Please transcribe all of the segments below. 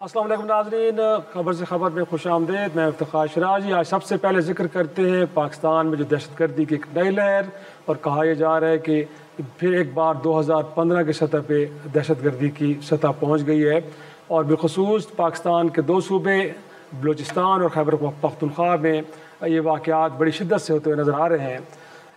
अस्सलाम वालेकुम नाज़रीन, खबर से खबर में खुश आमदेद। मैं इफ्तिखार शराजी। आज सबसे पहले जिक्र करते हैं पाकिस्तान में जो दहशतगर्दी की एक नई लहर, और कहा यह जा रहा है कि फिर एक बार 2015 की सतह पे दहशतगर्दी की सतह पहुंच गई है, और बिलखुसूस पाकिस्तान के दो सूबे बलूचिस्तान और खैबर पख्तूनख्वा में ये वाक़यात बड़ी शिद्दत से होते हुए नज़र आ रहे हैं।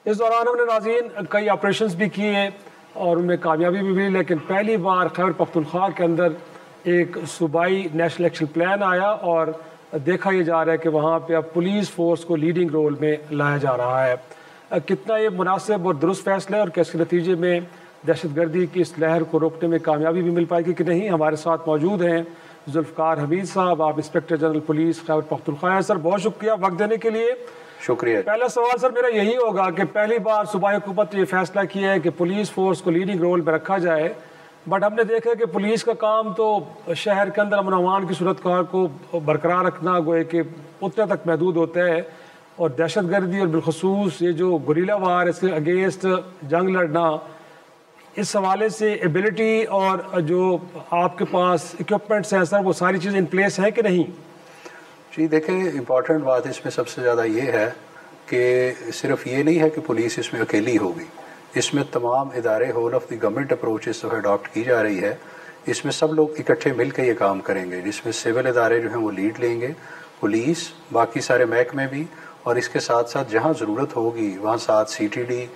इस दौरान हमने नाज़रीन कई ऑपरेशंस भी किए और उनमें कामयाबी भी मिली, लेकिन पहली बार खैबर पख्तूनख्वा के अंदर एक सूबाई नेशनल एक्शन प्लान आया और देखा यह जा रहा है कि वहाँ पे अब पुलिस फोर्स को लीडिंग रोल में लाया जा रहा है। कितना ये मुनासिब और दुरुस्त फैसला है और कैसे नतीजे में दहशतगर्दी की इस लहर को रोकने में कामयाबी भी मिल पाएगी कि नहीं। हमारे साथ मौजूद हैं जुल्फ़कार हमीद साहब, आप inspector general police Khyber Pakhtunkhwa. Sir बहुत शुक्रिया वक्त देने के लिए। शुक्रिया। पहला सवाल सर मेरा यही होगा कि पहली बार सूबाई हुकूमत ने यह फैसला किया है कि पुलिस फोर्स को लीडिंग रोल में रखा जाए, बट हमने देखा है कि पुलिस का काम तो शहर के अंदर अमन अमान की सूरत को बरकरार रखना गोए कि उतने तक महदूद होता है, और दहशतगर्दी और बिलखसूस ये जो गुरीला वार इसके अगेंस्ट जंग लड़ना, इस हवाले से एबिलिटी और जो आपके पास इक्विपमेंट्स हैं सर, वो सारी चीज़ें इन प्लेस हैं कि नहीं? जी देखें, इम्पॉर्टेंट बात इसमें सबसे ज़्यादा ये है कि सिर्फ ये नहीं है कि पुलिस इसमें अकेली होगी, इसमें तमाम इदारे whole of the government approach इस दफ़ा अडॉप्ट की जा रही है। इसमें सब लोग इकट्ठे मिल के ये काम करेंगे, जिसमें सिविल इदारे जो हैं वो लीड लेंगे, पुलिस, बाकी सारे महकमे भी, और इसके साथ साथ जहाँ ज़रूरत होगी वहाँ साथ CTD,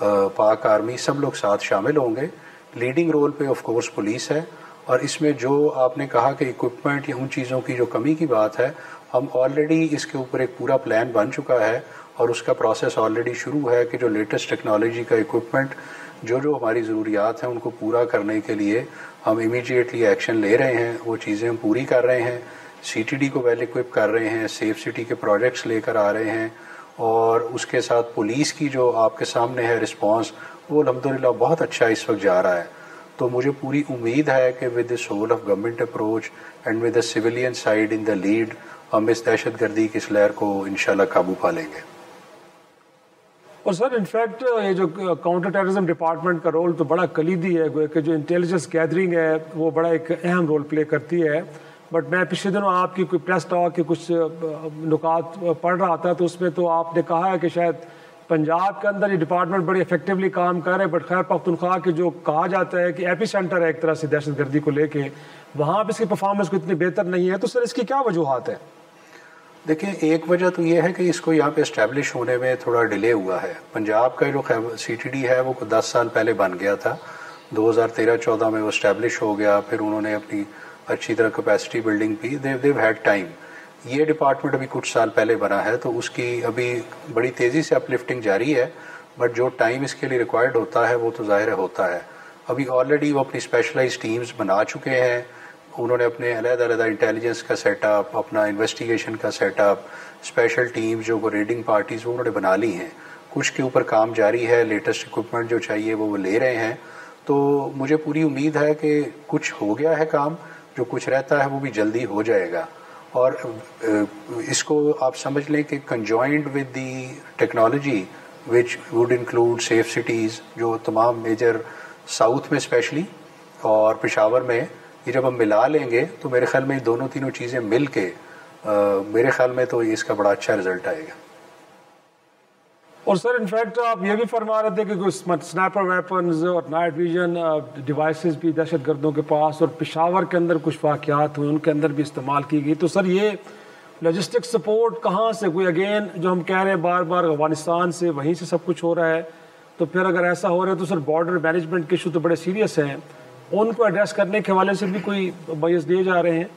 पाक आर्मी, सब लोग साथ शामिल होंगे। लीडिंग रोल पे ऑफ कोर्स पुलिस है, और इसमें जो आपने कहा कि इक्विपमेंट या उन चीज़ों की जो कमी की बात है, हम ऑलरेडी इसके ऊपर एक पूरा प्लान बन चुका है और उसका प्रोसेस ऑलरेडी शुरू है कि जो लेटेस्ट टेक्नोलॉजी का इक्विपमेंट जो हमारी ज़रूरियात हैं उनको पूरा करने के लिए हम इमीडिएटली एक्शन ले रहे हैं, वो चीज़ें हम पूरी कर रहे हैं। CTD को वेल इक्विप कर रहे हैं, सेफ सिटी के प्रोजेक्ट्स लेकर आ रहे हैं, और उसके साथ पुलिस की जो आपके सामने है रिस्पांस, वो अल्हम्दुलिल्लाह बहुत अच्छा इस वक्त जा रहा है। तो मुझे पूरी उम्मीद है कि with the soul of government approach and with the civilian side in the lead, हम इस दहशतगर्दी की इस लहर को इंशाल्लाह काबू पा लेंगे। और सर इनफैक्ट ये जो काउंटर टेररिज्म डिपार्टमेंट का रोल तो बड़ा कलीदी है, कि जो इंटेलिजेंस गैदरिंग है वो बड़ा एक अहम रोल प्ले करती है। बट मैं पिछले दिनों आपकी कोई प्रेस टॉक के कुछ नुकात पढ़ रहा था, तो उसमें तो आपने कहा है कि शायद पंजाब के अंदर ये डिपार्टमेंट बड़ी इफेक्टिवली काम कर रहे हैं, बट खैर पख्तूनख्वा के जो कहा जाता है कि एपी सेंटर है एक तरह से दहशतगर्दी को लेके, वहाँ पर इसकी परफॉर्मेंस को इतनी बेहतर नहीं है। तो सर इसकी क्या वजूहत है? देखिए, एक वजह तो ये है कि इसको यहाँ पे इस्टेब्लिश होने में थोड़ा डिले हुआ है। पंजाब का जो CTD है वो 10 साल पहले बन गया था, 2013-14 में वो इस्टेब्लिश हो गया, फिर उन्होंने अपनी अच्छी तरह कैपेसिटी बिल्डिंग की, देव हैड टाइम। ये डिपार्टमेंट अभी कुछ साल पहले बना है, तो उसकी अभी बड़ी तेज़ी से अपलिफ्टिंग जारी है, बट जो टाइम इसके लिए रिक्वायर्ड होता है वो तो ज़ाहिर होता है। अभी ऑलरेडी वो अपनी स्पेशलाइज्ड टीम्स बना चुके हैं, उन्होंने अपने अलग-अलग इंटेलिजेंस का सेटअप, अपना इन्वेस्टिगेशन का सेटअप, स्पेशल टीम जो रेडिंग पार्टीज़ वो उन्होंने बना ली हैं। कुछ के ऊपर काम जारी है, लेटेस्ट इक्विपमेंट जो चाहिए वो ले रहे हैं। तो मुझे पूरी उम्मीद है कि कुछ हो गया है काम, जो कुछ रहता है वो भी जल्दी हो जाएगा। और इसको आप समझ लें कि conjoined with the technology which would include safe cities, जो तमाम मेजर साउथ में स्पेशली और पेशावर में, ये जब हम मिला लेंगे तो मेरे ख्याल में दोनों तीनों चीज़ें मिल के मेरे ख्याल में तो इसका बड़ा अच्छा रिजल्ट आएगा। और सर इनफैक्ट आप ये भी फरमा रहे थे कि कुछ स्नैपर वेपन्स और नाइट विजन डिवाइसेस भी दहशतगर्दों के पास और पेशावर के अंदर कुछ वाक़यात हुए उनके अंदर भी इस्तेमाल की गई। तो सर ये लॉजिस्टिक सपोर्ट कहाँ से, कोई अगेन जो हम कह रहे हैं बार बार अफगानिस्तान से वहीं से सब कुछ हो रहा है, तो फिर अगर ऐसा हो रहा है तो सर बॉर्डर मैनेजमेंट के इशू तो बड़े सीरियस हैं, उनको एड्रेस करने के हवाले से भी कोई बयस दिए जा रहे हैं?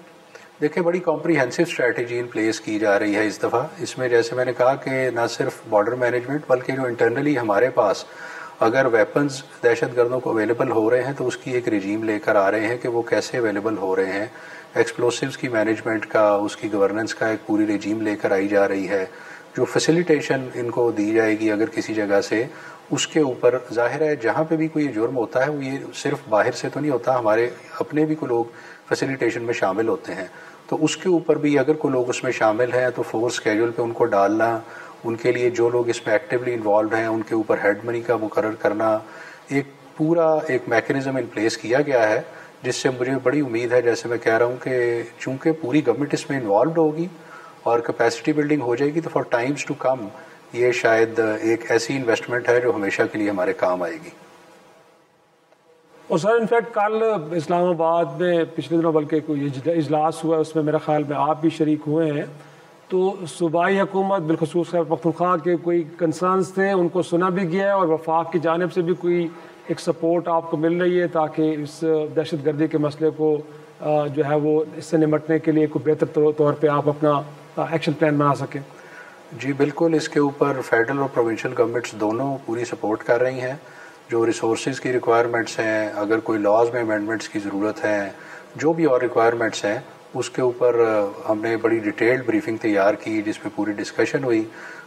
देखिए, बड़ी कॉम्प्रीहेंसिव स्ट्रैटेजी इन प्लेस की जा रही है इस दफ़ा। इसमें जैसे मैंने कहा कि ना सिर्फ बॉर्डर मैनेजमेंट बल्कि जो इंटरनली हमारे पास अगर वेपन्स दहशतगर्दों को अवेलेबल हो रहे हैं तो उसकी एक रिजीम लेकर आ रहे हैं कि वो कैसे अवेलेबल हो रहे हैं। एक्सप्लोसिव्स की मैनेजमेंट का, उसकी गवर्नेंस का एक पूरी रिजीम लेकर आई जा रही है। जो फैसिलिटेशन इनको दी जाएगी अगर किसी जगह से, उसके ऊपर ज़ाहिर है जहाँ पे भी कोई जुर्म होता है वो ये सिर्फ बाहर से तो नहीं होता, हमारे अपने भी कोई लोग फैसिलिटेशन में शामिल होते हैं, तो उसके ऊपर भी अगर कोई लोग उसमें शामिल हैं तो फोर्स स्केड्यूल पे उनको डालना, उनके लिए जो लोग इसमें एक्टिवली इन्वॉल्व हैं उनके ऊपर हेड मनी का मुकर्रर करना, एक पूरा एक मैकेनिज़्म इन प्लेस किया गया है جس سے مجھے بڑی امید ہے، جیسے میں کہہ رہا ہوں کہ چونکہ پوری گورنمنٹ اس میں انوالوڈ ہوگی اور کیپیسٹی بلڈنگ ہو جائے گی، تو فار ٹائمز ٹو کم یہ شاید ایک ایسی انویسٹمنٹ ہے جو ہمیشہ کے لیے ہمارے کام آئے گی۔ اور سر انفیکٹ کل اسلام آباد میں پچھلے دنوں بلکہ کوئی اجلاس ہوا ہے، اس میں میرا خیال میں آپ بھی شریک ہوئے ہیں، تو صوبائی حکومت بالخصوص خیبر پختونخوا کے کوئی کنسرنس تھے، ان کو سنا بھی گیا ہے، اور وفاق کی جانب سے بھی کوئی ایک سپورٹ آپ کو مل رہی ہے تاکہ اس دہشت گردی کے مسئلے کو جو ہے وہ اس سے نمٹنے کے لیے کوئی بہتر طور پہ آپ اپنا ایکشن پلان بنا سکیں۔ جی بالکل، اس کے اوپر فیڈرل اور پروونشل گورنمنٹس دونوں پوری سپورٹ کر رہی ہیں۔ جو ریسورسز کی ریکوائرمنٹس ہیں، اگر کوئی لاز میں امینڈمنٹس کی ضرورت ہے، جو بھی اور ریکوائرمنٹس ہیں، اس کے اوپر ہم نے بڑی ڈیٹیلڈ بریفنگ تیار کی جس میں پوری ڈسکشن ہوئی۔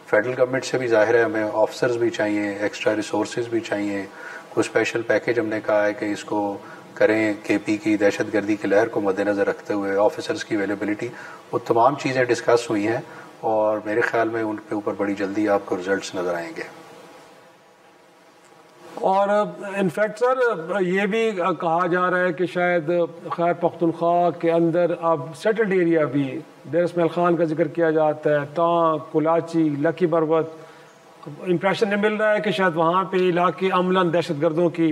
فیڈرل گورنمنٹ سے بھی ظاہر ہے ہمیں آفیسرز بھی چاہیے، ایکسٹرا ریسورسز بھی چاہیے، کوئی اسپیشل پیکیج ہم نے کہا ہے کہ اس کو کریں کے پی کی دہشت گردی کی لہر کو مد نظر رکھتے ہوئے، آفیسرز کی اویلیبلٹی، وہ تمام چیزیں ڈسکس ہوئی ہیں، اور میرے خیال میں ان کے اوپر بڑی جلدی آپ کو رزلٹس نظر آئیں گے۔ اور انفیکٹ سر یہ بھی کہا جا رہا ہے کہ شاید خیبر پختونخوا کے اندر اب سیٹلڈ ایریا بھی، دیر اسماعیل خان کا ذکر کیا جاتا ہے، ٹانک، کلاچی، لکی بروت، امپریشن یہ مل رہا ہے کہ شاید وہاں پہ علاقے عملاً دہشت گردوں کی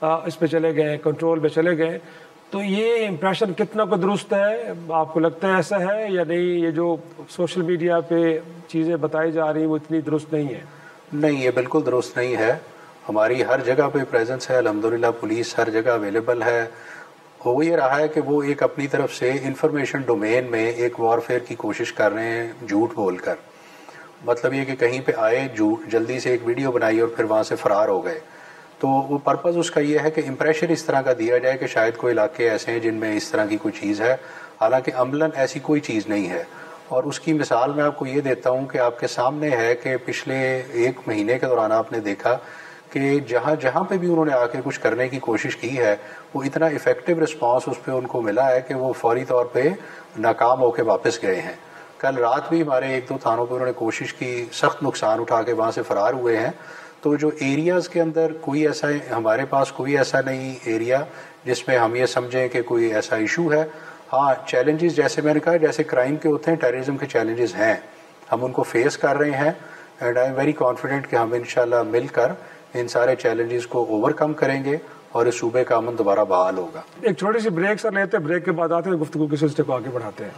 اس پہ چلے گئے ہیں، کنٹرول پہ چلے گئے، تو یہ امپریشن کتنا کو درست ہے؟ آپ کو لگتا ہے ایسا ہے یا نہیں؟ یہ جو سوشل میڈیا پہ چیزیں بتائی جا رہی ہیں وہ اتنی درست نہیں ہے؟ نہیں، یہ بالکل درست نہیں ہے۔ ہماری ہر جگہ پہ پریزنس ہے، الحمدللہ پولیس ہر جگہ اویلیبل ہے۔ ہو یہ رہا ہے کہ وہ ایک اپنی طرف سے انفارمیشن ڈومین میں ایک وارفیئر کی کوشش کر رہے ہیں جھوٹ بول کر، مطلب یہ کہ کہیں پہ آئے جلدی سے ایک ویڈیو بنائی اور پھر وہاں سے فرار ہو گئے۔ تو وہ پرپز اس کا یہ ہے کہ امپریشن اس طرح کا دیا جائے کہ شاید کوئی علاقے ایسے ہیں جن میں اس طرح کی کوئی چیز ہے، حالانکہ عملاً ایسی کوئی چیز نہیں ہے۔ اور اس کی مثال میں آپ کو یہ دیتا ہوں کہ آپ کے سامنے ہے کہ پچھلے 1 مہینے کے دوران آپ نے دیکھا کہ جہاں جہاں پہ بھی انہوں نے آ کے کچھ کرنے کی کوشش کی ہے، وہ اتنا افیکٹو رسپانس اس پہ ان کو ملا ہے کہ وہ فوری طور پہ ناکام ہو کے واپس گئے ہیں۔ کل رات بھی ہمارے 1-2 تھانوں پہ انہوں نے کوشش کی، سخت نقصان اٹھا کے وہاں سے فرار ہوئے ہیں۔ تو جو ایریاز کے اندر کوئی ایسا، ہمارے پاس کوئی ایسا نہیں ایریا جس میں ہم یہ سمجھیں کہ کوئی ایسا ایشو ہے۔ ہاں چیلنجز جیسے میں نے کہا، جیسے کرائم کے ہوتے ہیں، ٹیررزم کے چیلنجز ہیں، ہم ان کو فیس کر رہے ہیں، and I am very confident کہ ہم انشاءاللہ مل کر ان سارے چیلنجز کو اوور کم کریں گے اور اس صوبے کا امن دوبارہ بحال ہوگا۔ ایک چھوٹی سی بریک سر لیتے ہیں، بریک کے بعد آتے ہیں، گفتگو کے سلسلے کو آگے بڑھاتے ہیں۔